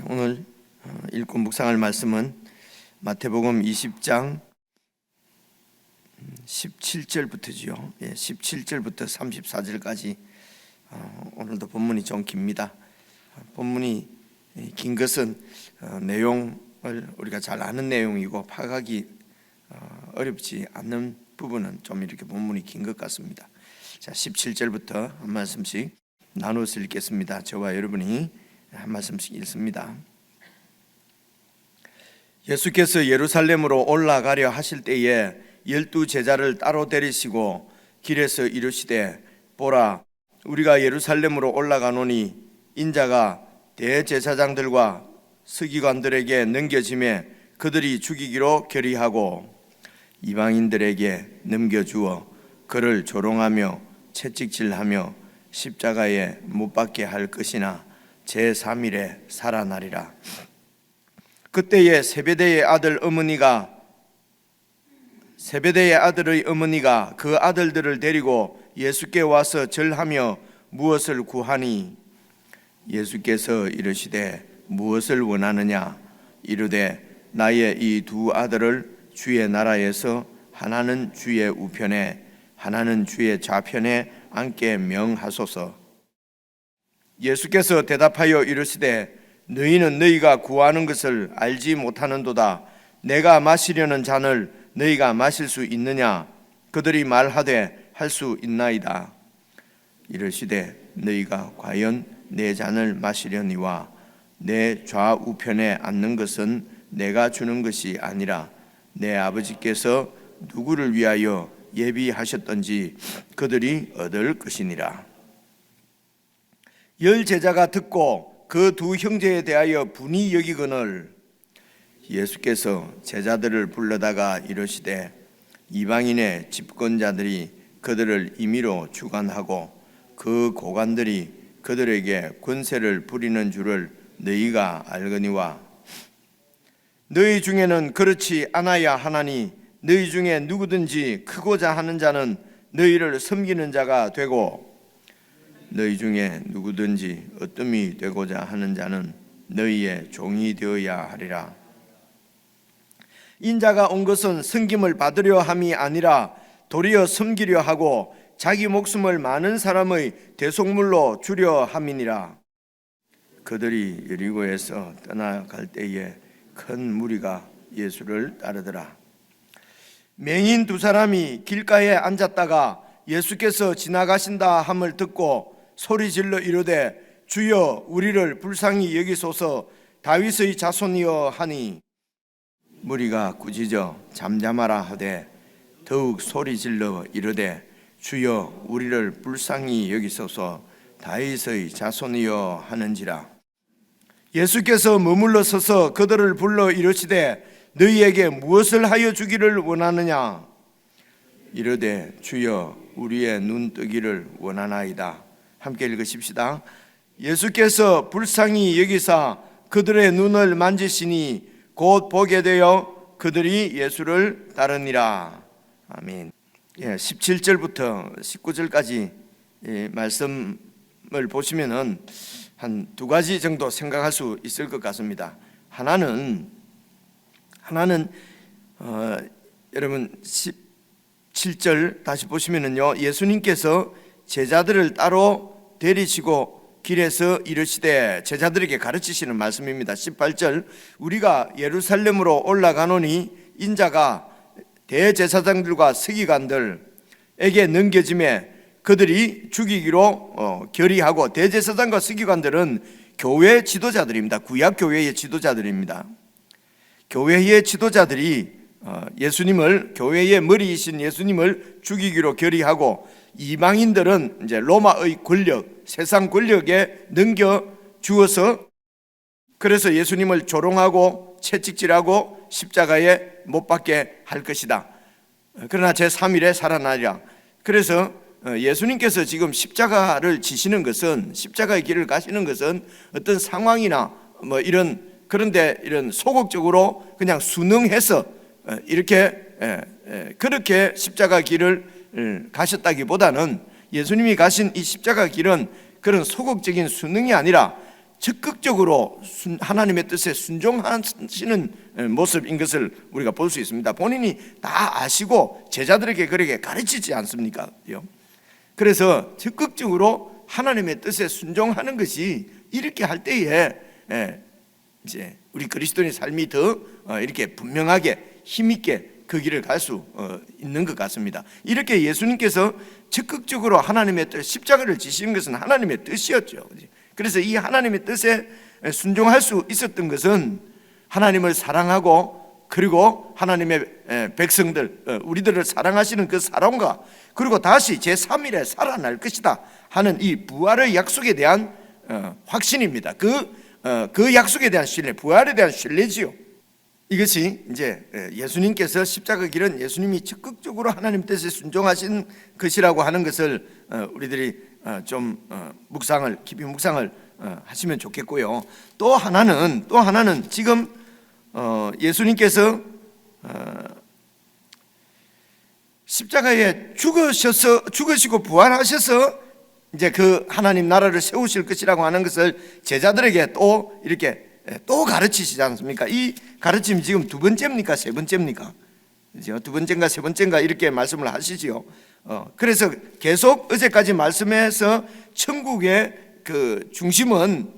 오늘 읽고 묵상할 말씀은 마태복음 20장 17절부터지요. 17절부터 34절까지. 오늘도 본문이 좀 깁니다. 본문이 긴 것은 내용을 우리가 잘 아는 내용이고 파악하기 어렵지 않는 부분은 좀 이렇게 본문이 긴 것 같습니다. 자, 17절부터 한 말씀씩 나누어서 읽겠습니다. 저와 여러분이 한 말씀씩 읽습니다. 예수께서 예루살렘으로 올라가려 하실 때에 12 제자를 따로 데리시고 길에서 이르시되, 보라, 우리가 예루살렘으로 올라가노니 인자가 대제사장들과 서기관들에게 넘겨짐에 그들이 죽이기로 결의하고 이방인들에게 넘겨주어 그를 조롱하며 채찍질하며 십자가에 못 박게 할 것이나 제3일에 살아나리라. 그때에 세베대의 아들의 어머니가 그 아들들을 데리고 예수께 와서 절하며 무엇을 구하니 예수께서 이르시되 무엇을 원하느냐 이르되 나의 이 두 아들을 주의 나라에서 하나는 주의 우편에 하나는 주의 좌편에 앉게 명하소서. 예수께서 대답하여 이르시되 너희는 너희가 구하는 것을 알지 못하는도다. 내가 마시려는 잔을 너희가 마실 수 있느냐? 그들이 말하되 할 수 있나이다. 이르시되 너희가 과연 내 잔을 마시려니와 내 좌우편에 앉는 것은 내가 주는 것이 아니라 내 아버지께서 누구를 위하여 예비하셨던지 그들이 얻을 것이니라. 10 제자가 듣고 그 두 형제에 대하여 분이 여기거늘 예수께서 제자들을 불러다가 이르시되 이방인의 집권자들이 그들을 임의로 주관하고 그 고관들이 그들에게 권세를 부리는 줄을 너희가 알거니와 너희 중에는 그렇지 않아야 하나니 너희 중에 누구든지 크고자 하는 자는 너희를 섬기는 자가 되고 너희 중에 누구든지 어뜸이 되고자 하는 자는 너희의 종이 되어야 하리라. 인자가 온 것은 섬김을 받으려 함이 아니라 도리어 섬기려 하고 자기 목숨을 많은 사람의 대속물로 주려 함이니라. 그들이 여리고에서 떠나갈 때에 큰 무리가 예수를 따르더라. 맹인 두 사람이 길가에 앉았다가 예수께서 지나가신다 함을 듣고 소리질러 이르되 주여 우리를 불쌍히 여기소서 다윗의 자손이여 하니 무리가 꾸짖어 잠잠하라 하되 더욱 소리질러 이르되 주여 우리를 불쌍히 여기소서 다윗의 자손이여 하는지라. 예수께서 머물러 서서 그들을 불러 이르시되 너희에게 무엇을 하여 주기를 원하느냐 이르되 주여 우리의 눈 뜨기를 원하나이다. 함께 읽으십시다. 예수께서 불쌍히 여기사 그들의 눈을 만지시니 곧 보게 되어 그들이 예수를 따르니라. 아멘. 17절부터 19절까지 말씀을 보시면은 한 두 가지 정도 생각할 수 있을 것 같습니다. 하나는 여러분 17절 다시 보시면은요, 예수님께서 제자들을 따로 데리시고 길에서 이르시되 제자들에게 가르치시는 말씀입니다. 18절 우리가 예루살렘으로 올라가노니 인자가 대제사장들과 서기관들에게 넘겨짐에 그들이 죽이기로 결의하고, 대제사장과 서기관들은 교회 지도자들입니다. 구약 교회의 지도자들입니다. 교회의 지도자들이 예수님을, 교회의 머리이신 예수님을 죽이기로 결의하고 이방인들은 이제 로마의 권력, 세상 권력에 넘겨 주어서 그래서 예수님을 조롱하고 채찍질하고 십자가에 못 박게 할 것이다. 그러나 제3일에 살아나리라. 그래서 예수님께서 지금 십자가를 지시는 것은, 십자가의 길을 가시는 것은 어떤 상황이나 뭐 그런데 이런 소극적으로 그냥 순응해서 이렇게 그렇게 십자가 길을 가셨다기보다는 예수님이 가신 이 십자가 길은 그런 소극적인 순응이 아니라 적극적으로 하나님의 뜻에 순종하시는 모습인 것을 우리가 볼 수 있습니다. 본인이 다 아시고 제자들에게 그렇게 가르치지 않습니까? 그래서 적극적으로 하나님의 뜻에 순종하는 것이 이렇게 할 때에 이제 우리 그리스도인의 삶이 더 이렇게 분명하게 힘있게 그 길을 갈 수 있는 것 같습니다. 이렇게 예수님께서 적극적으로 하나님의 뜻, 십자가를 지시는 것은 하나님의 뜻이었죠. 그래서 이 하나님의 뜻에 순종할 수 있었던 것은 하나님을 사랑하고 그리고 하나님의 백성들, 우리들을 사랑하시는 그 사랑과 그리고 다시 제3일에 살아날 것이다 하는 이 부활의 약속에 대한 확신입니다. 그 약속에 대한 신뢰, 부활에 대한 신뢰지요. 이것이 이제 예수님께서 십자가 길은 예수님이 적극적으로 하나님 뜻에 순종하신 것이라고 하는 것을 우리들이 좀 깊이 묵상을 하시면 좋겠고요. 또 하나는 지금 예수님께서 십자가에 죽으시고 부활하셔서 이제 그 하나님 나라를 세우실 것이라고 하는 것을 제자들에게 또 이렇게 또 가르치시지 않습니까? 이 가르침이 지금 두 번째입니까? 세 번째입니까? 두 번째인가 세 번째인가 이렇게 말씀을 하시지요. 그래서 계속 어제까지 말씀에서 천국의 그 중심은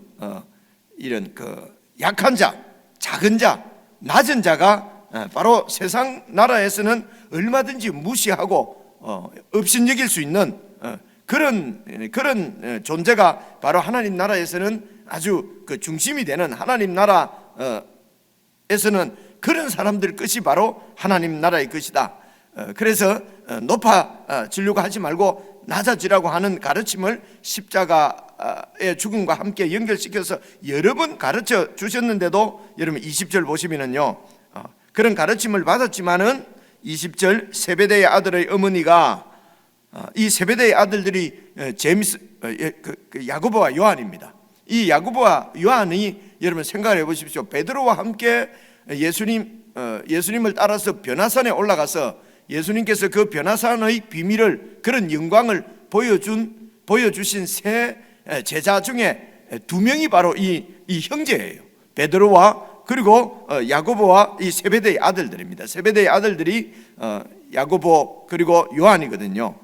이런 그 약한 자, 작은 자, 낮은 자가 바로 세상 나라에서는 얼마든지 무시하고 업신여길 수 있는 그런 존재가 바로 하나님 나라에서는 아주 그 중심이 되는 하나님 나라에서는 그런 사람들 것이 바로 하나님 나라의 것이다. 그래서 높아지려고 하지 말고 낮아지라고 하는 가르침을 십자가의 죽음과 함께 연결시켜서 여러 번 가르쳐 주셨는데도 여러분 20절 보시면은요, 그런 가르침을 받았지만은 20절 세베대의 아들의 어머니가 이 세베대의 아들들이 야고보와 요한입니다. 이 야고보와 요한이 여러분 생각해 보십시오. 베드로와 함께 예수님을 따라서 변화산에 올라가서 예수님께서 그 변화산의 비밀을, 그런 영광을 보여주신 세 제자 중에 두 명이 바로 이 형제예요. 베드로와 그리고 야고보와 이 세베대의 아들들입니다. 세베대의 아들들이 야고보 그리고 요한이거든요.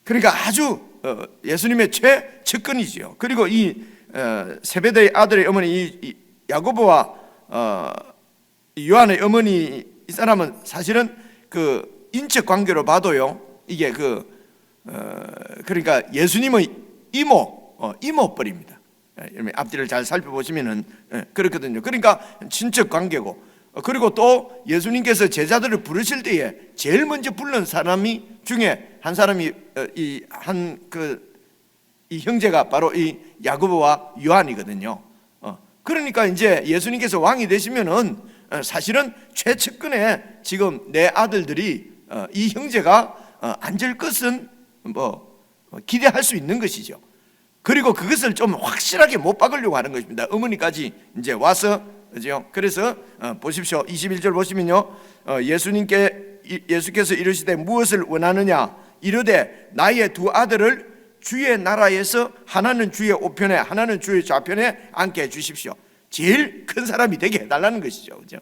그러니까 아주 예수님의 최측근이지요. 그리고 이 세베대의 아들의 어머니 이 야고보와 요한의 어머니 이 사람은 사실은 그 인척 관계로 봐도요, 이게 그러니까 예수님의 이모뻘입니다. 앞뒤를 잘 살펴보시면은 그렇거든요. 그러니까 친척 관계고, 그리고 또 예수님께서 제자들을 부르실 때에 제일 먼저 부른 사람이 중에 한 사람이 이 형제가 바로 이 야고보와 요한이거든요. 그러니까 이제 예수님께서 왕이 되시면은 사실은 최측근에 지금 내 아들들이 이 형제가 앉을 것은 기대할 수 있는 것이죠. 그리고 그것을 좀 확실하게 못 박으려고 하는 것입니다. 어머니까지 이제 와서, 그죠? 그래서 보십시오. 21절 보시면요, 예수께서 이르시되 무엇을 원하느냐 이르되 나의 두 아들을 주의 나라에서 하나는 주의 우편에 하나는 주의 좌편에 앉게 해 주십시오. 제일 큰 사람이 되게 해달라는 것이죠, 그죠?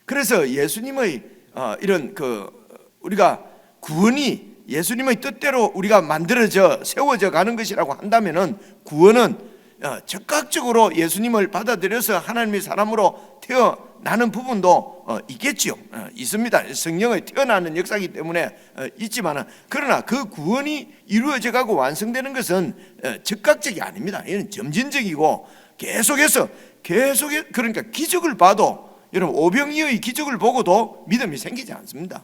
그래서 예수님의 이런 우리가 구원이 예수님의 뜻대로 우리가 만들어져 세워져 가는 것이라고 한다면은 구원은 적극적으로 예수님을 받아들여서 하나님의 사람으로 태어나는 부분도 있겠지요. 있습니다. 성령의 태어나는 역사이기 때문에 있지만은, 그러나 그 구원이 이루어져 가고 완성되는 것은 즉각적이 아닙니다. 이는 점진적이고 계속해서 그러니까 기적을 봐도, 여러분 오병이어의 기적을 보고도 믿음이 생기지 않습니다.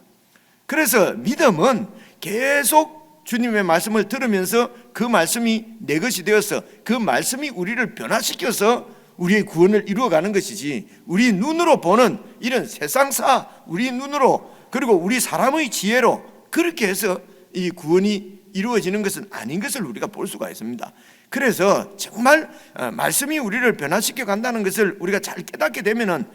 그래서 믿음은 계속 주님의 말씀을 들으면서 그 말씀이 내 것이 되어서 그 말씀이 우리를 변화시켜서 우리의 구원을 이루어가는 것이지, 우리 눈으로 보는 이런 세상사, 우리 눈으로 그리고 우리 사람의 지혜로 그렇게 해서 이 구원이 이루어지는 것은 아닌 것을 우리가 볼 수가 있습니다. 그래서 정말 말씀이 우리를 변화시켜 간다는 것을 우리가 잘 깨닫게 되면은,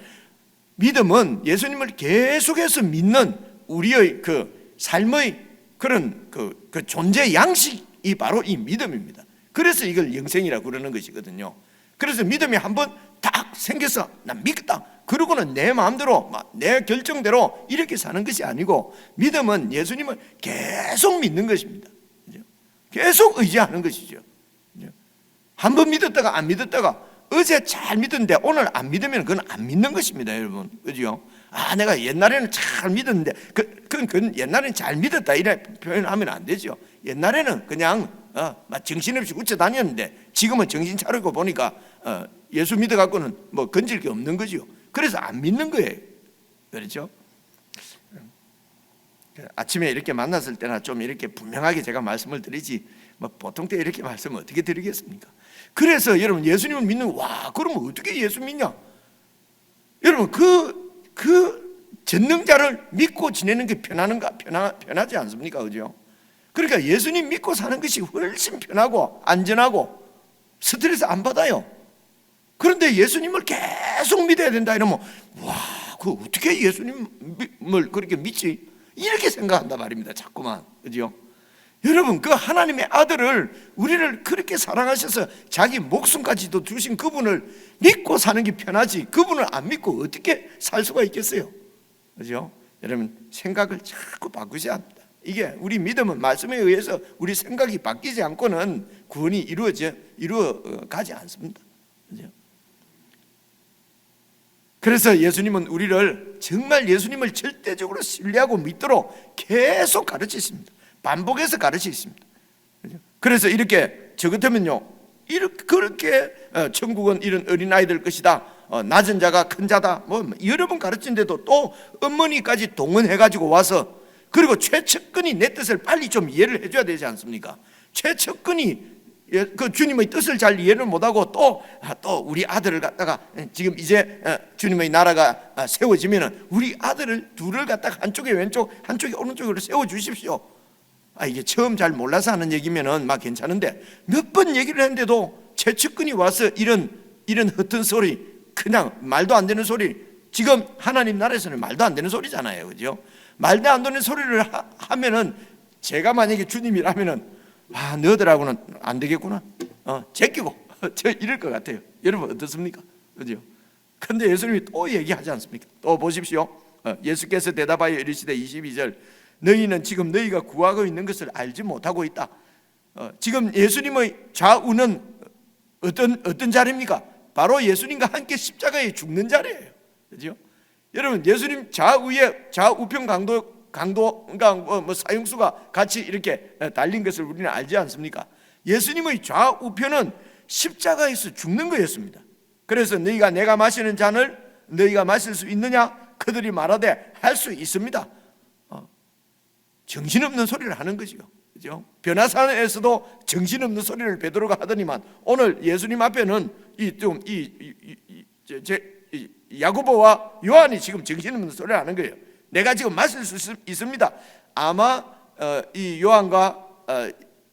믿음은 예수님을 계속해서 믿는 우리의 그 삶의 그런 그 존재 양식이 바로 이 믿음입니다. 그래서 이걸 영생이라고 그러는 것이거든요. 그래서 믿음이 한번 딱 생겨서 난 믿겠다, 그러고는 내 마음대로 내 결정대로 이렇게 사는 것이 아니고, 믿음은 예수님을 계속 믿는 것입니다. 계속 의지하는 것이죠. 한번 믿었다가 안 믿었다가, 어제 잘 믿었는데 오늘 안 믿으면 그건 안 믿는 것입니다, 여러분. 그죠? 내가 옛날에는 잘 믿었는데, 그건 옛날에는 잘 믿었다 이래 표현하면 안 되죠. 옛날에는 그냥 정신없이 웃쳐 다녔는데, 지금은 정신 차리고 보니까 예수 믿어갖고는 뭐 건질 게 없는 거죠. 그래서 안 믿는 거예요. 그렇죠? 아침에 이렇게 만났을 때나 좀 이렇게 분명하게 제가 말씀을 드리지, 뭐 보통 때 이렇게 말씀을 어떻게 드리겠습니까? 그래서 여러분, 예수님을 믿는, 그러면 어떻게 예수 믿냐? 여러분, 그 전능자를 믿고 지내는 게 편하지 않습니까? 그죠? 그러니까 예수님 믿고 사는 것이 훨씬 편하고 안전하고 스트레스 안 받아요. 그런데 예수님을 계속 믿어야 된다 이러면, 그 어떻게 예수님을 그렇게 믿지? 이렇게 생각한단 말입니다, 자꾸만. 그죠? 여러분, 그 하나님의 아들을, 우리를 그렇게 사랑하셔서 자기 목숨까지도 주신 그분을 믿고 사는 게 편하지, 그분을 안 믿고 어떻게 살 수가 있겠어요? 그죠? 여러분, 생각을 자꾸 바꾸셔야 합니다. 이게 우리 믿음은 말씀에 의해서 우리 생각이 바뀌지 않고는 구원이 이루어가지 않습니다. 그죠? 그래서 예수님은 우리를 정말 예수님을 절대적으로 신뢰하고 믿도록 계속 가르치십니다. 반복해서 가르치십니다. 그래서 이렇게 저 같으면요, 그렇게 천국은 이런 어린아이들 것이다, 낮은 자가 큰 자다, 뭐 여러 번 가르친데도 또 어머니까지 동원해가지고 와서, 그리고 최측근이 내 뜻을 빨리 좀 이해를 해줘야 되지 않습니까? 최측근이 그 주님의 뜻을 잘 이해를 못하고 또 우리 아들을 갖다가, 지금 이제 주님의 나라가 세워지면은 우리 아들을 둘을 갖다가 한쪽에 왼쪽 한쪽에 오른쪽으로 세워주십시오. 이게 처음 잘 몰라서 하는 얘기면은 막 괜찮은데, 몇 번 얘기를 했는데도 최측근이 와서 이런 허튼 소리, 그냥 말도 안 되는 소리, 지금 하나님 나라에서는 말도 안 되는 소리잖아요. 그죠? 말도 안 되는 소리를 하면은, 제가 만약에 주님이라면은, 너희들하고는 안 되겠구나, 제끼고 저 이럴 것 같아요. 여러분 어떻습니까? 그죠? 그런데 예수님이 또 얘기하지 않습니까? 또 보십시오. 예수께서 대답하여 이르시되 22절, 너희는 지금 너희가 구하고 있는 것을 알지 못하고 있다. 지금 예수님의 좌우는 어떤 자리입니까? 바로 예수님과 함께 십자가에 죽는 자리예요. 그죠? 여러분, 예수님 좌우편 강도가 뭐 사형수가 같이 이렇게 달린 것을 우리는 알지 않습니까? 예수님의 좌우편은 십자가에서 죽는 거였습니다. 그래서 너희가 내가 마시는 잔을 너희가 마실 수 있느냐? 그들이 말하되 할 수 있습니다. 정신없는 소리를 하는 거죠. 그죠? 변화산에서도 정신없는 소리를 베드로가 하더니만, 오늘 예수님 앞에는 야고보와 요한이 지금 정신없는 소리를 하는 거예요. 내가 지금 마실 수 있습니다. 아마 이 요한과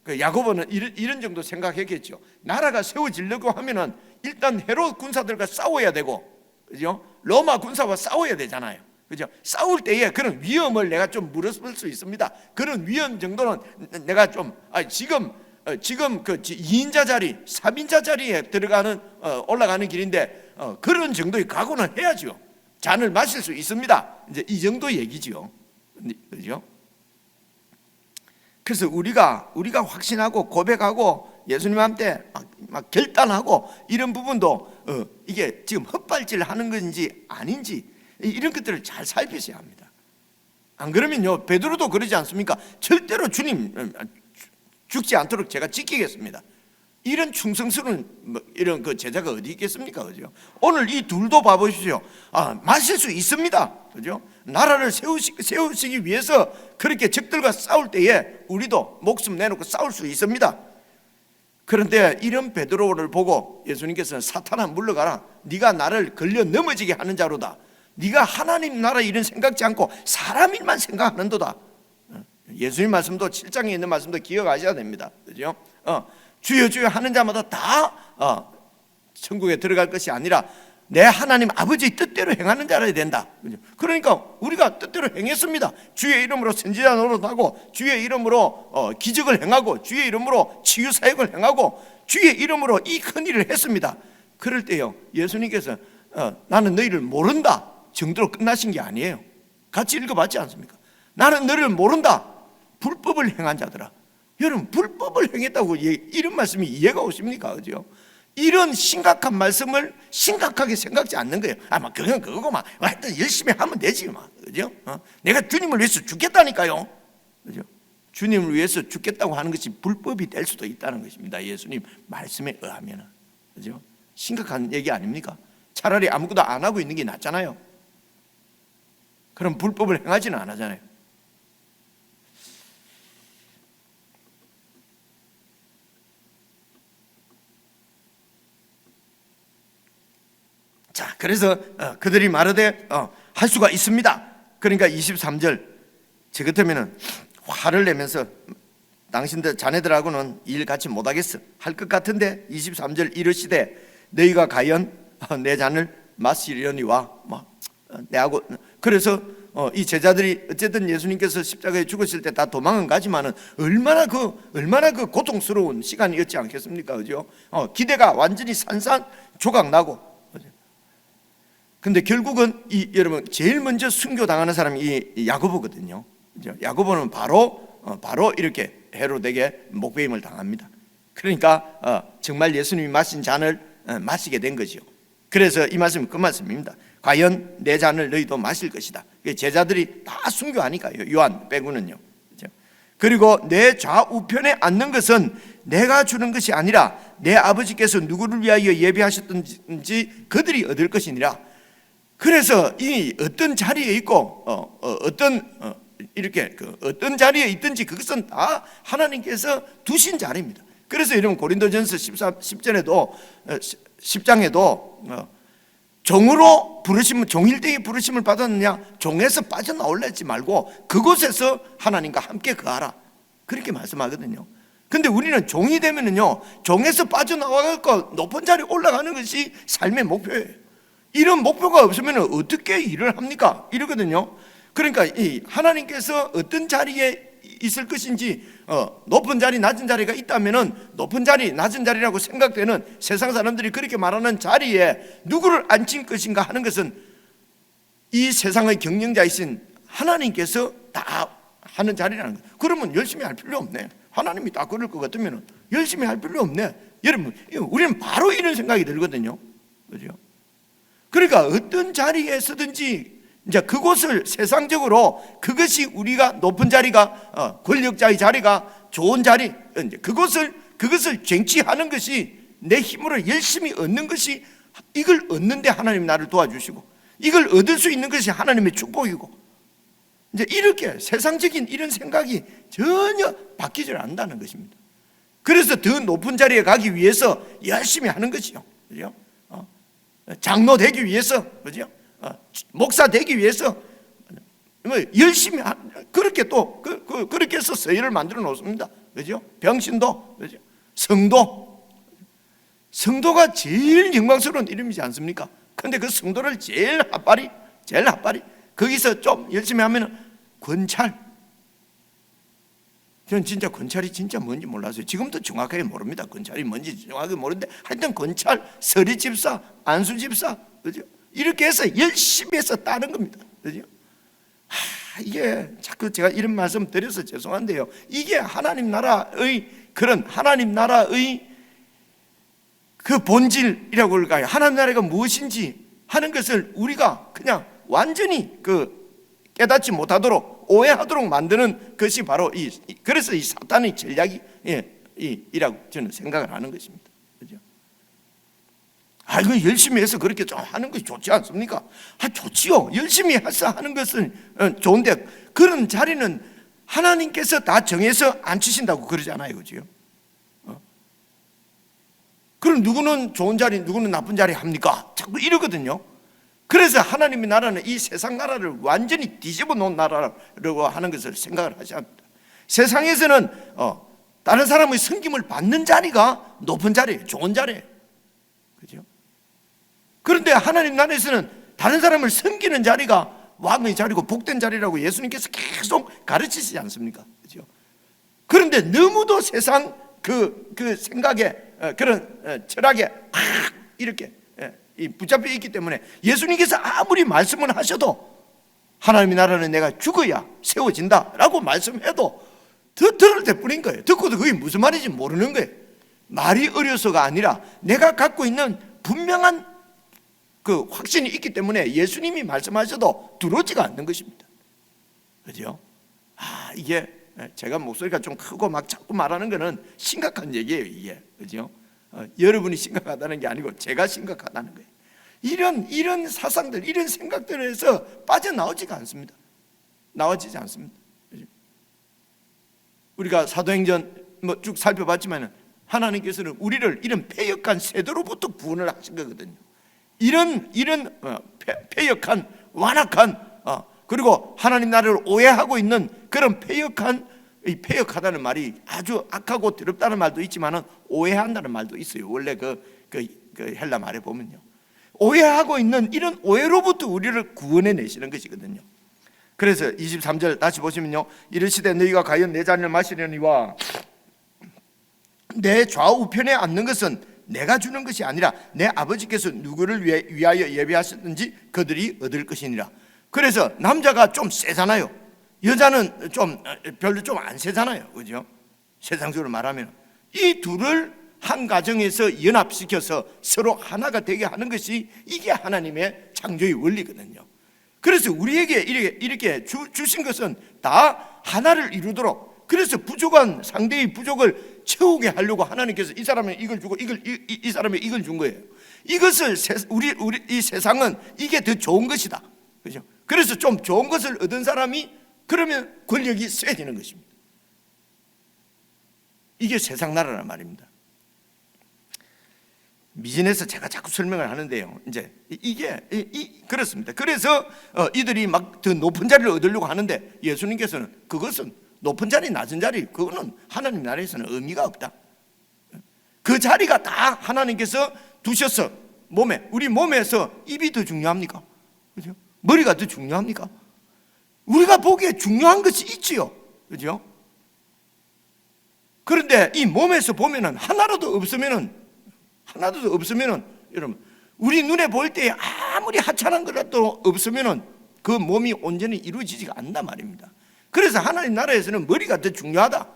그 야고보는 이런 정도 생각했겠죠. 나라가 세워지려고 하면은 일단 헤롯 군사들과 싸워야 되고, 그죠? 로마 군사와 싸워야 되잖아요. 그죠? 싸울 때에 그런 위험을 내가 좀 물었을 수 있습니다. 그런 위험 정도는 내가 좀 지금 그 2인자 자리, 3인자 자리에 들어가는 올라가는 길인데 그런 정도의 각오는 해야죠. 잔을 마실 수 있습니다. 이제 이 정도 얘기지요. 그죠? 그래서 우리가 확신하고 고백하고 예수님한테 막 결단하고 이런 부분도 이게 지금 헛발질하는 건지 아닌지 이런 것들을 잘 살피셔야 합니다. 안 그러면요, 베드로도 그러지 않습니까? 절대로 주님 죽지 않도록 제가 지키겠습니다. 이런 충성스러운 이런 그 제자가 어디 있겠습니까? 그죠? 오늘 이 둘도 봐보십시오. 마실 수 있습니다. 그죠? 나라를 세우시기 위해서 그렇게 적들과 싸울 때에 우리도 목숨 내놓고 싸울 수 있습니다. 그런데 이런 베드로를 보고 예수님께서는 사탄아 물러가라. 네가 나를 걸려 넘어지게 하는 자로다. 네가 하나님 나라 일은 생각지 않고 사람 일만 생각하는도다. 예수님 말씀도 7장에 있는 말씀도 기억하셔야 됩니다. 그죠? 주여 주여 하는 자마다 다 천국에 들어갈 것이 아니라 내 하나님 아버지의 뜻대로 행하는 자라야 된다. 그러니까 우리가 뜻대로 행했습니다. 주의 이름으로 선지자 노릇하고 주의 이름으로 기적을 행하고 주의 이름으로 치유 사역을 행하고 주의 이름으로 이 큰 일을 했습니다. 그럴 때요, 예수님께서 나는 너희를 모른다 정도로 끝나신 게 아니에요. 같이 읽어봤지 않습니까? 나는 너를 모른다, 불법을 행한 자들아. 여러분, 불법을 행했다고 이런 말씀이 이해가 오십니까? 그죠? 이런 심각한 말씀을 심각하게 생각지 않는 거예요. 막 그건 그거고 하여튼 열심히 하면 되지 그죠? 내가 주님을 위해서 죽겠다니까요. 그죠? 주님을 위해서 죽겠다고 하는 것이 불법이 될 수도 있다는 것입니다. 예수님 말씀에 의하면. 그죠? 심각한 얘기 아닙니까? 차라리 아무것도 안 하고 있는 게 낫잖아요. 그럼 불법을 행하지는 않았잖아요. 자, 그래서 그들이 말하되 할 수가 있습니다. 그러니까 23절, 저 같으면 화를 내면서 당신들 자네들하고는 일 같이 못하겠어 할 것 같은데 23절 이르시되 너희가 과연 내 잔을 마시려니와 내하고. 그래서 이 제자들이 어쨌든 예수님께서 십자가에 죽으실 때 다 도망은 가지만은 얼마나 그 고통스러운 시간이었지 않겠습니까? 그죠? 기대가 완전히 산산 조각 나고. 근데 결국은 여러분 제일 먼저 순교당하는 사람이 이 야고보거든요. 그죠? 야고보는 바로 이렇게 헤롯에게 목배임을 당합니다. 그러니까 정말 예수님이 마신 잔을 마시게 된 거죠. 그래서 이 말씀은 그 말씀입니다. 과연 내 잔을 너희도 마실 것이다. 제자들이 다 순교하니까요, 요한 빼고는요. 그죠? 그리고 내 좌우편에 앉는 것은 내가 주는 것이 아니라 내 아버지께서 누구를 위하여 예비하셨든지 그들이 얻을 것이니라. 그래서 이 어떤 자리에 있고 어떤 자리에 있든지 그것은 다 하나님께서 두신 자리입니다. 그래서 여러분 고린도전서 10장에도 종으로 부르심을, 종일되게 부르심을 받았느냐, 종에서 빠져나올지 말고 그곳에서 하나님과 함께 거하라, 그렇게 말씀하거든요. 근데 우리는 종이 되면은요, 종에서 빠져나와서 높은 자리에 올라가는 것이 삶의 목표예요. 이런 목표가 없으면 어떻게 일을 합니까? 이러거든요. 그러니까 이 하나님께서 어떤 자리에 있을 것인지, 높은 자리 낮은 자리가 있다면은 높은 자리 낮은 자리라고 생각되는 세상 사람들이 그렇게 말하는 자리에 누구를 앉힐 것인가 하는 것은 이 세상의 경영자이신 하나님께서 다 하는 자리라는 거예요. 그러면 열심히 할 필요 없네. 하나님이 다 그럴 것 같으면 열심히 할 필요 없네. 여러분, 우리는 바로 이런 생각이 들거든요. 그죠? 그러니까 어떤 자리에 서든지 이제 그곳을 세상적으로, 그것이 우리가 높은 자리가, 권력자의 자리가, 좋은 자리, 이제 그것을 쟁취하는 것이, 내 힘으로 열심히 얻는 것이, 이걸 얻는데 하나님 나를 도와주시고, 이걸 얻을 수 있는 것이 하나님의 축복이고, 이제 이렇게 세상적인 이런 생각이 전혀 바뀌지 않는다는 것입니다. 그래서 더 높은 자리에 가기 위해서 열심히 하는 것이요. 그죠? 장로 되기 위해서, 그죠? 목사 되기 위해서 열심히 그렇게 또 그렇게 해서 서열을 만들어 놓습니다. 그죠? 병신도, 그죠? 성도가 제일 영광스러운 이름이지 않습니까? 근데 그 성도를 제일 핫바리 거기서 좀 열심히 하면 권찰. 저는 진짜 권찰이 진짜 뭔지 몰랐어요. 지금도 정확하게 모릅니다. 권찰이 뭔지 정확하게 모르는데 하여튼 권찰, 서리집사, 안수집사, 그죠? 이렇게 해서 열심히 해서 따는 겁니다. 그죠? 이게 자꾸 제가 이런 말씀 드려서 죄송한데요, 이게 하나님 나라의 그 본질이라고 할까요? 하나님 나라가 무엇인지 하는 것을 우리가 그냥 완전히 깨닫지 못하도록, 오해하도록 만드는 것이 바로 그래서 이 사탄의 전략이 이라고 저는 생각을 하는 것입니다. 그죠? 이거 열심히 해서 그렇게 좀 하는 것이 좋지 않습니까? 좋지요. 열심히 해서 하는 것은 좋은데, 그런 자리는 하나님께서 다 정해서 앉히신다고 그러잖아요. 그죠? 그럼 누구는 좋은 자리, 누구는 나쁜 자리 합니까? 자꾸 이러거든요. 그래서 하나님의 나라는 이 세상 나라를 완전히 뒤집어 놓은 나라라고 하는 것을 생각을 하셔야 합니다. 세상에서는 다른 사람의 섬김을 받는 자리가 높은 자리예요. 좋은 자리예요. 그죠? 그런데 하나님 나라에서는 다른 사람을 섬기는 자리가 왕의 자리고 복된 자리라고 예수님께서 계속 가르치시지 않습니까? 그죠? 그런데 너무도 세상 그 생각에, 그런 철학에 이렇게 붙잡혀 있기 때문에 예수님께서 아무리 말씀을 하셔도 하나님의 나라는 내가 죽어야 세워진다라고 말씀해도 들을 때뿐인 거예요. 듣고도 그게 무슨 말인지 모르는 거예요. 말이 어려서가 아니라 내가 갖고 있는 분명한 그 확신이 있기 때문에 예수님이 말씀하셔도 들어오지가 않는 것입니다. 그죠? 이게 제가 목소리가 좀 크고 막 자꾸 말하는 거는 심각한 얘기예요, 이게. 그죠? 여러분이 심각하다는 게 아니고 제가 심각하다는 거예요. 이런 사상들, 이런 생각들에서 빠져나오지가 않습니다. 나와지지 않습니다. 그죠? 우리가 사도행전 쭉 살펴봤지만 하나님께서는 우리를 이런 패역한 세대로부터 구원을 하신 거거든요. 이런 패역한, 완악한, 그리고 하나님 나라를 오해하고 있는 그런 패역하다는 말이 아주 악하고 더럽다는 말도 있지만 오해한다는 말도 있어요. 원래 그 헬라 말에 보면요, 오해하고 있는 이런 오해로부터 우리를 구원해 내시는 것이거든요. 그래서 23절 다시 보시면요, 이르시되 너희가 과연 내 잔을 마시려니와 내 좌우편에 앉는 것은 내가 주는 것이 아니라 내 아버지께서 누구를 위하여 예비하셨든지 그들이 얻을 것이니라. 그래서 남자가 좀 세잖아요. 여자는 좀 별로 좀 안 세잖아요. 그죠? 세상적으로 말하면 이 둘을 한 가정에서 연합시켜서 서로 하나가 되게 하는 것이 이게 하나님의 창조의 원리거든요. 그래서 우리에게 이렇게 주신 것은 다 하나를 이루도록, 그래서 부족한 상대의 부족을 채우게 하려고 하나님께서 이 사람은 이걸 주고 이 사람은 이걸 준 거예요. 이것을 우리 이 세상은 이게 더 좋은 것이다. 그죠? 그래서 좀 좋은 것을 얻은 사람이 그러면 권력이 세지는 것입니다. 이게 세상 나라란 말입니다. 미진해서 제가 자꾸 설명을 하는데요, 이제 이게 그렇습니다. 그래서 이들이 막 더 높은 자리를 얻으려고 하는데 예수님께서는 그것은 높은 자리, 낮은 자리, 그거는 하나님 나라에서는 의미가 없다. 그 자리가 다 하나님께서 두셔서 우리 몸에서 입이 더 중요합니까? 그죠? 머리가 더 중요합니까? 우리가 보기에 중요한 것이 있지요. 그죠? 그런데 이 몸에서 보면은 하나라도 없으면은 여러분, 우리 눈에 볼 때 아무리 하찮은 것도 없으면은 그 몸이 온전히 이루어지지가 않는단 말입니다. 그래서 하나님 나라에서는 머리가 더 중요하다,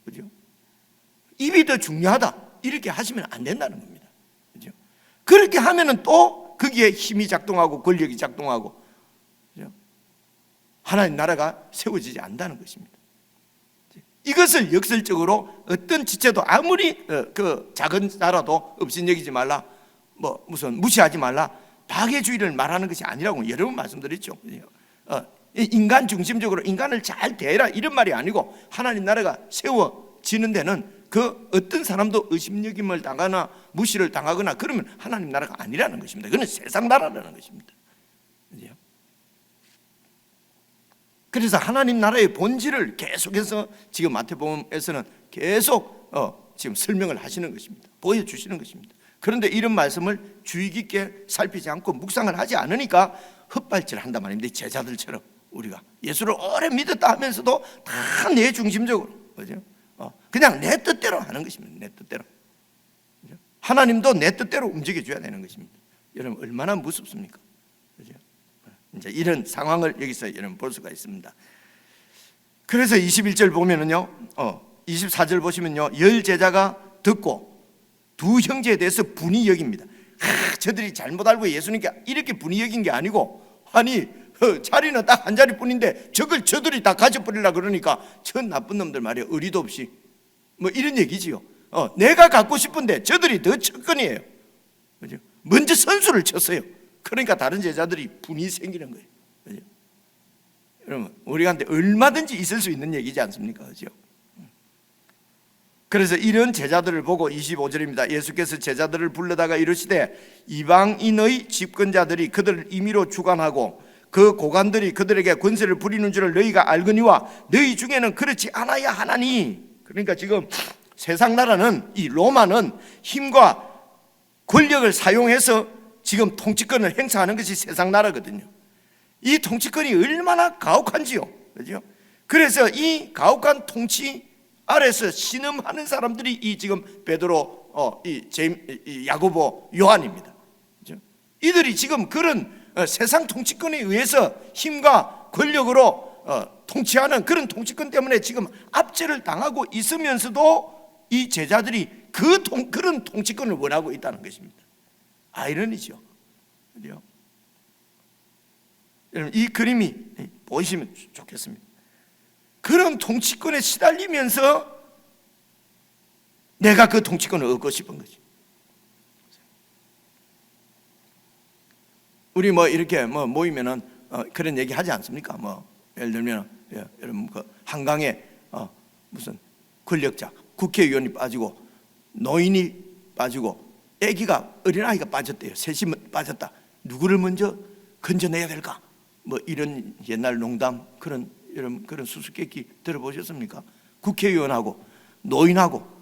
그죠? 입이 더 중요하다, 이렇게 하시면 안 된다는 겁니다. 그죠? 그렇게 하면은 또 거기에 힘이 작동하고 권력이 작동하고, 그죠? 하나님 나라가 세워지지 않는다는 것입니다. 이것을 역설적으로 어떤 지체도 아무리 그 작은 나라도 없인 여기지 말라, 무슨 무시하지 말라, 박애주의를 말하는 것이 아니라고 여러 번 말씀드렸죠. 인간 중심적으로 인간을 잘 대해라 이런 말이 아니고, 하나님 나라가 세워지는 데는 그 어떤 사람도 의심여김을 당하거나 무시를 당하거나 그러면 하나님 나라가 아니라는 것입니다. 그건 세상 나라라는 것입니다. 그래서 하나님 나라의 본질을 계속해서 지금 마태복음에서는 계속 지금 설명을 하시는 것입니다. 보여주시는 것입니다. 그런데 이런 말씀을 주의 깊게 살피지 않고 묵상을 하지 않으니까 헛발질을 한단 말입니다. 제자들처럼 우리가 예수를 오래 믿었다 하면서도 다 내 중심적으로, 그죠? 그냥 내 뜻대로 하는 것입니다. 내 뜻대로. 그죠? 하나님도 내 뜻대로 움직여줘야 되는 것입니다. 여러분 얼마나 무섭습니까? 그죠? 이제 이런 상황을 여기서 여러분 볼 수가 있습니다. 그래서 21절 보면은요, 24절 보시면요, 10제자가 듣고 두 형제에 대해서 분이 여깁니다. 저들이 잘못 알고 예수님께 이렇게 분이 여긴 게 아니고, 아니 자리는 딱 한 자리뿐인데 저걸 저들이 다 가져버리려고 그러니까 저 나쁜 놈들 말이야, 의리도 없이, 이런 얘기지요. 내가 갖고 싶은데 저들이 더 척건이에요. 그죠? 먼저 선수를 쳤어요. 그러니까 다른 제자들이 분이 생기는 거예요. 그죠? 여러분 우리한테 얼마든지 있을 수 있는 얘기지 않습니까? 그죠? 그래서 이런 제자들을 보고 25절입니다. 예수께서 제자들을 불러다가 이르시되 이방인의 집권자들이 그들을 임의로 주관하고 그 고관들이 그들에게 권세를 부리는 줄을 너희가 알거니와 너희 중에는 그렇지 않아야 하나니. 그러니까 지금 세상 나라는, 이 로마는 힘과 권력을 사용해서 지금 통치권을 행사하는 것이 세상 나라거든요. 이 통치권이 얼마나 가혹한지요. 그죠? 그래서 이 가혹한 통치 아래서 신음하는 사람들이 이 지금 베드로 이 야고보, 요한입니다. 그죠? 이들이 지금 그런 세상 통치권에 의해서 힘과 권력으로 통치하는 그런 통치권 때문에 지금 압제를 당하고 있으면서도 이 제자들이 그런 통치권을 원하고 있다는 것입니다. 아이러니죠. 그죠? 여러분, 이 그림이 보시면 좋겠습니다. 그런 통치권에 시달리면서 내가 그 통치권을 얻고 싶은 거지. 우리 이렇게 모이면은 그런 얘기 하지 않습니까? 예를 들면 여러분 그 한강에 무슨 권력자, 국회의원이 빠지고 노인이 빠지고 어린아이가 빠졌대요. 셋이 빠졌다. 누구를 먼저 건져내야 될까? 이런 옛날 농담, 그런 수수께끼 들어보셨습니까? 국회의원하고 노인하고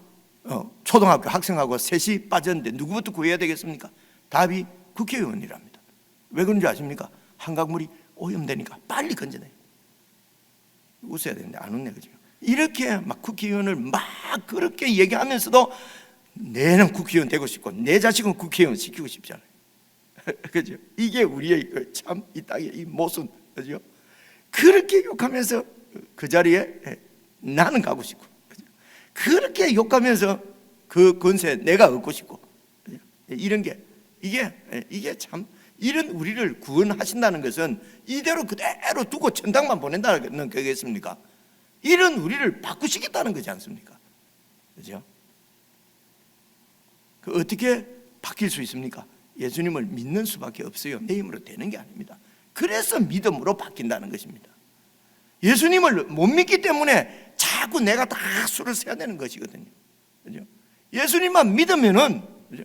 초등학교 학생하고 셋이 빠졌는데 누구부터 구해야 되겠습니까? 답이 국회의원이랍니다. 왜 그런지 아십니까? 한강물이 오염되니까 빨리 건져내. 웃어야 되는데 안 웃네, 그죠? 이렇게 막 국회의원을 막 그렇게 얘기하면서도 내는 국회의원 되고 싶고 내 자식은 국회의원 시키고 싶잖아요. 그죠? 이게 우리의 참 이 땅의 이 모순, 그죠? 그렇게 욕하면서 그 자리에 나는 가고 싶고, 그죠? 그렇게 욕하면서 그 권세 내가 얻고 싶고, 그죠? 이런 게 이게 참 이런 우리를 구원하신다는 것은 이대로 그대로 두고 천당만 보낸다는 거겠습니까? 이런 우리를 바꾸시겠다는 거지 않습니까? 그죠? 어떻게 바뀔 수 있습니까? 예수님을 믿는 수밖에 없어요. 내 힘으로 되는 게 아닙니다. 그래서 믿음으로 바뀐다는 것입니다. 예수님을 못 믿기 때문에 자꾸 내가 다 수를 세야 되는 것이거든요. 그죠? 예수님만 믿으면은, 그죠?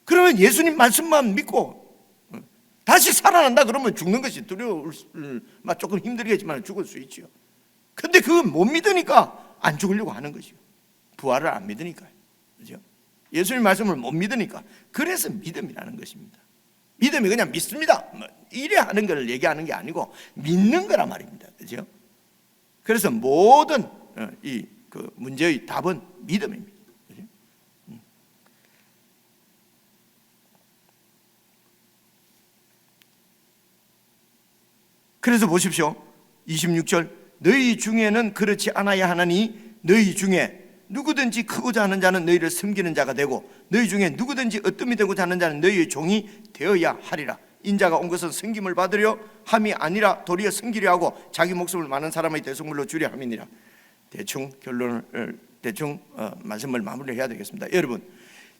그러면 예수님 말씀만 믿고 다시 살아난다 그러면 죽는 것이 두려울 조금 힘들겠지만 죽을 수 있죠. 근데 그건 못 믿으니까 안 죽으려고 하는 것이요. 부활을 안 믿으니까요. 그죠? 예수님 말씀을 못 믿으니까. 그래서 믿음이라는 것입니다. 믿음이 그냥 믿습니다 이래 하는 걸 얘기하는 게 아니고 믿는 거란 말입니다. 그죠? 그래서 모든 그 문제의 답은 믿음입니다. 그죠? 그래서 보십시오. 26절, 너희 중에는 그렇지 않아야 하나니 너희 중에 누구든지 크고자 하는 자는 너희를 섬기는 자가 되고 너희 중에 누구든지 어뜸이 되고자 하는 자는 너희의 종이 되어야 하리라. 인자가 온 것은 섬김을 받으려 함이 아니라 도리어 섬기려 하고 자기 목숨을 많은 사람의 대속물로 주려 함이니라. 대충 결론을 말씀을 마무리해야 되겠습니다. 여러분,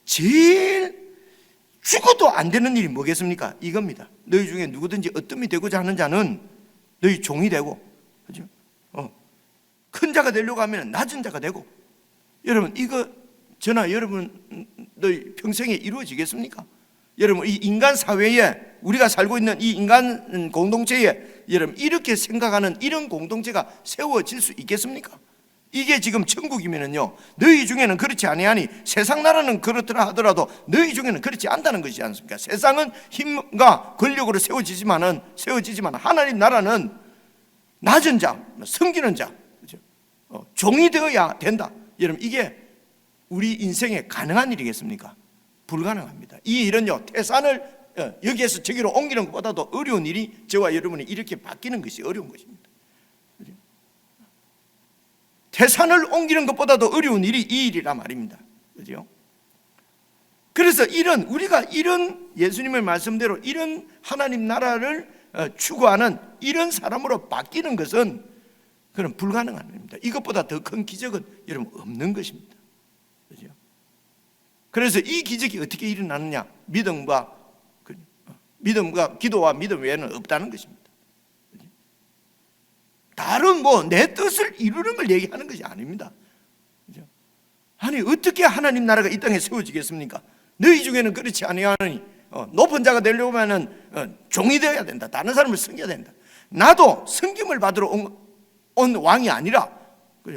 제일 죽어도 안 되는 일이 뭐겠습니까? 이겁니다. 너희 중에 누구든지 어뜸이 되고자 하는 자는 너희 종이 되고, 그죠? 큰 자가 되려고 하면 낮은 자가 되고. 여러분, 이거 저나 여러분 너희 평생에 이루어지겠습니까? 여러분, 이 인간 사회에 우리가 살고 있는 이 인간 공동체에 여러분 이렇게 생각하는 이런 공동체가 세워질 수 있겠습니까? 이게 지금 천국이면은요, 너희 중에는 그렇지 아니하니 세상 나라는 그렇더라 하더라도 너희 중에는 그렇지 않다는 것이지 않습니까? 세상은 힘과 권력으로 세워지지만 하나님 나라는 낮은 자, 섬기는 자, 그죠? 종이 되어야 된다. 여러분, 이게 우리 인생에 가능한 일이겠습니까? 불가능합니다. 이 일은요, 태산을 여기에서 저기로 옮기는 것보다도 어려운 일이 저와 여러분이 이렇게 바뀌는 것이 어려운 것입니다. 그죠? 태산을 옮기는 것보다도 어려운 일이 이 일이란 말입니다. 그죠? 그래서 우리가 이런 예수님의 말씀대로 이런 하나님 나라를 추구하는 이런 사람으로 바뀌는 것은 그건 불가능한 일입니다. 이것보다 더 큰 기적은 여러분 없는 것입니다. 그죠? 그래서 이 기적이 어떻게 일어나느냐? 믿음과 기도와 믿음 외에는 없다는 것입니다. 그죠? 다른 내 뜻을 이루는 걸 얘기하는 것이 아닙니다. 그죠? 아니, 어떻게 하나님 나라가 이 땅에 세워지겠습니까? 너희 중에는 그렇지 아니하니 높은 자가 되려고 하면 종이 되어야 된다. 다른 사람을 섬겨야 된다. 나도 섬김을 받으러 온 왕이 아니라,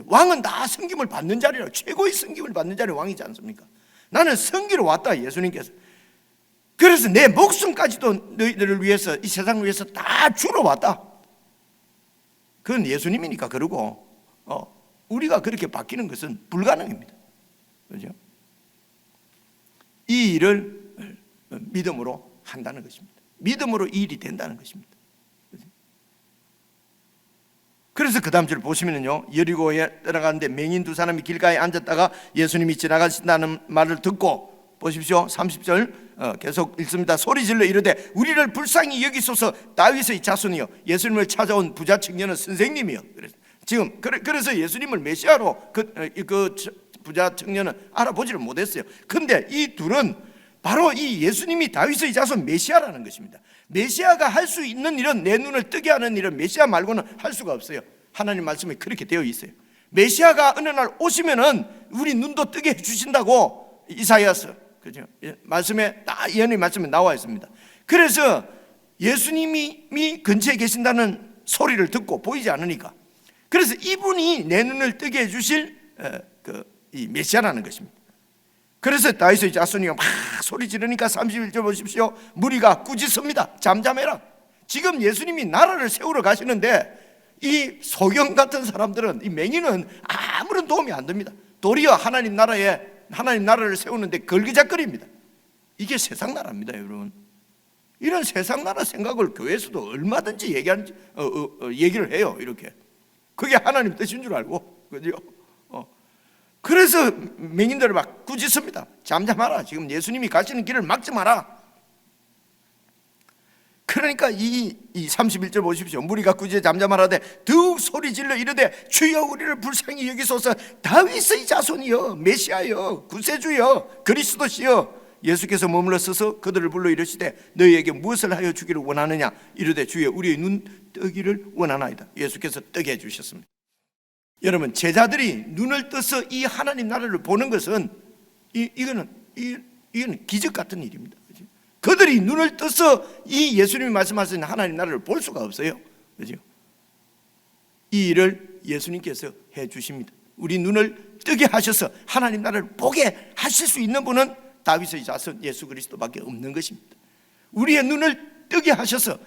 왕은 다 섬김을 받는 자리라. 최고의 섬김을 받는 자리 왕이지 않습니까? 나는 섬기러 왔다, 예수님께서. 그래서 내 목숨까지도 너희들을 위해서, 이 세상을 위해서 다 주러 왔다. 그건 예수님이니까. 그러고 우리가 그렇게 바뀌는 것은 불가능입니다. 그죠? 이 일을 믿음으로 한다는 것입니다. 믿음으로 이 일이 된다는 것입니다. 그래서 그 다음 줄 보시면요, 여리고에 들어가는데 맹인 두 사람이 길가에 앉았다가 예수님이 지나가신다는 말을 듣고, 보십시오, 30절 계속 읽습니다. 소리질러 이르되 우리를 불쌍히 여기소서 다윗의 자손이여. 예수님을 찾아온 부자 청년은 선생님이요. 그래서 예수님을 메시아로 그 부자 청년은 알아보지를 못했어요. 근데 이 둘은 바로 이 예수님이 다윗의 자손 메시아라는 것입니다. 메시아가 할 수 있는 일은, 내 눈을 뜨게 하는 일은 메시아 말고는 할 수가 없어요. 하나님 말씀에 그렇게 되어 있어요. 메시아가 어느 날 오시면은 우리 눈도 뜨게 해주신다고 이사야서, 그죠? 말씀에 딱 예언의 말씀에 나와 있습니다. 그래서 예수님이 근처에 계신다는 소리를 듣고 보이지 않으니까, 그래서 이분이 내 눈을 뜨게 해주실 이 메시아라는 것입니다. 그래서 다윗의 자손이 막 소리 지르니까 31절 보십시오. 무리가 꾸짖습니다. 잠잠해라. 지금 예수님이 나라를 세우러 가시는데 이 소경 같은 사람들은, 이 맹인은 아무런 도움이 안 됩니다. 도리어 하나님 나라를 세우는데 걸기작거립니다. 이게 세상 나라입니다, 여러분. 이런 세상 나라 생각을 교회에서도 얼마든지 얘기를 해요. 이렇게 그게 하나님 뜻인 줄 알고, 그죠? 그래서 맹인들을 막 꾸짖습니다. 잠잠하라. 지금 예수님이 가시는 길을 막지 마라. 그러니까 이 31절 보십시오. 무리가 꾸짖어 잠잠하라되 더욱 소리 질러 이르되 주여 우리를 불쌍히 여기소서. 다윗의 자손이여, 메시아여, 구세주여, 그리스도시여. 예수께서 머물러 서서 그들을 불러 이르시되 너희에게 무엇을 하여 주기를 원하느냐. 이르되 주여 우리의 눈 뜨기를 원하나이다. 예수께서 뜨게 해주셨습니다. 여러분, 제자들이 눈을 떠서 이 하나님 나라를 보는 것은 이거는 기적 같은 일입니다. 그들이 눈을 떠서 이 예수님이 말씀하신 하나님 나라를 볼 수가 없어요. 그죠? 이 일을 예수님께서 해 주십니다. 우리 눈을 뜨게 하셔서 하나님 나라를 보게 하실 수 있는 분은 다윗의 자손 예수 그리스도밖에 없는 것입니다. 우리의 눈을 뜨게 하셔서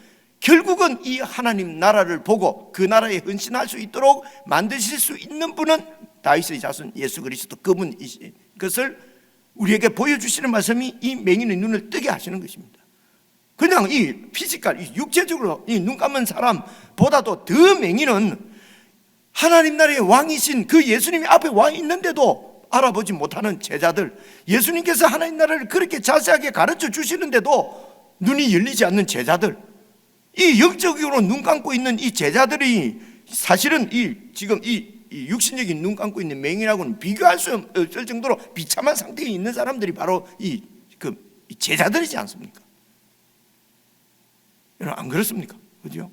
결국은 이 하나님 나라를 보고 그 나라에 헌신할 수 있도록 만드실 수 있는 분은 다윗의 자손 예수 그리스도, 그분이신 것을 우리에게 보여주시는 말씀이 이 맹인의 눈을 뜨게 하시는 것입니다. 그냥 이 피지컬, 이 육체적으로 이 눈 감은 사람보다도 더 맹인은 하나님 나라의 왕이신 그 예수님이 앞에 와 있는데도 알아보지 못하는 제자들, 예수님께서 하나님 나라를 그렇게 자세하게 가르쳐 주시는데도 눈이 열리지 않는 제자들, 이 영적으로 눈 감고 있는 이 제자들이 사실은 지금 이 육신적인 눈 감고 있는 맹인하고는 비교할 수 없을 정도로 비참한 상태에 있는 사람들이 바로 이 제자들이지 않습니까? 여러분, 안 그렇습니까? 그죠?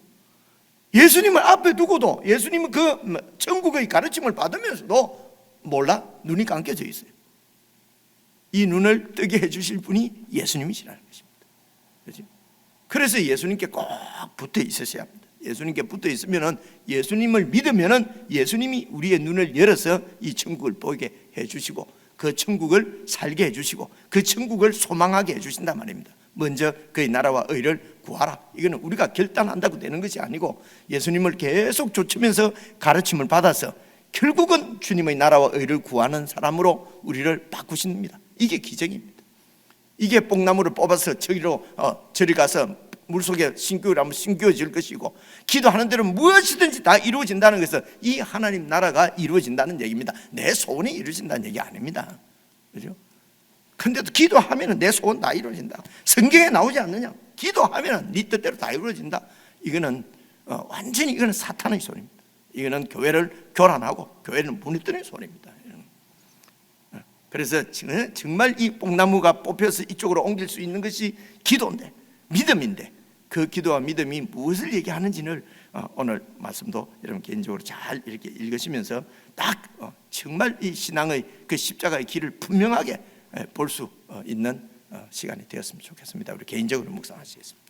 예수님을 앞에 두고도 예수님은 그 천국의 가르침을 받으면서도 몰라, 눈이 감겨져 있어요. 이 눈을 뜨게 해주실 분이 예수님이시라는 것입니다. 그죠? 그래서 예수님께 꼭 붙어 있으셔야 합니다. 예수님께 붙어 있으면은, 예수님을 믿으면은 예수님이 우리의 눈을 열어서 이 천국을 보게 해주시고 그 천국을 살게 해주시고 그 천국을 소망하게 해주신단 말입니다. 먼저 그의 나라와 의를 구하라. 이거는 우리가 결단한다고 되는 것이 아니고 예수님을 계속 좇으면서 가르침을 받아서 결국은 주님의 나라와 의를 구하는 사람으로 우리를 바꾸십니다. 이게 기적입니다. 이게 뽕나무를 뽑아서 저리 가서 물속에 신기를 하면 신기어질 것이고, 기도하는 대로 무엇이든지 다 이루어진다는 것은 이 하나님 나라가 이루어진다는 얘기입니다. 내 소원이 이루어진다는 얘기 아닙니다. 그죠? 근데도 기도하면 내 소원 다 이루어진다. 성경에 나오지 않느냐? 기도하면 네 뜻대로 다 이루어진다. 이거는 완전히 이거는 사탄의 소리입니다. 이거는 교회를 교란하고 교회를 무너뜨리는 소리입니다. 그래서 정말 이 뽕나무가 뽑혀서 이쪽으로 옮길 수 있는 것이 기도인데, 믿음인데, 그 기도와 믿음이 무엇을 얘기하는지를 오늘 말씀도 여러분 개인적으로 잘 이렇게 읽으시면서 딱 정말 이 신앙의 그 십자가의 길을 분명하게 볼 수 있는 시간이 되었으면 좋겠습니다. 우리 개인적으로 묵상하시겠습니다.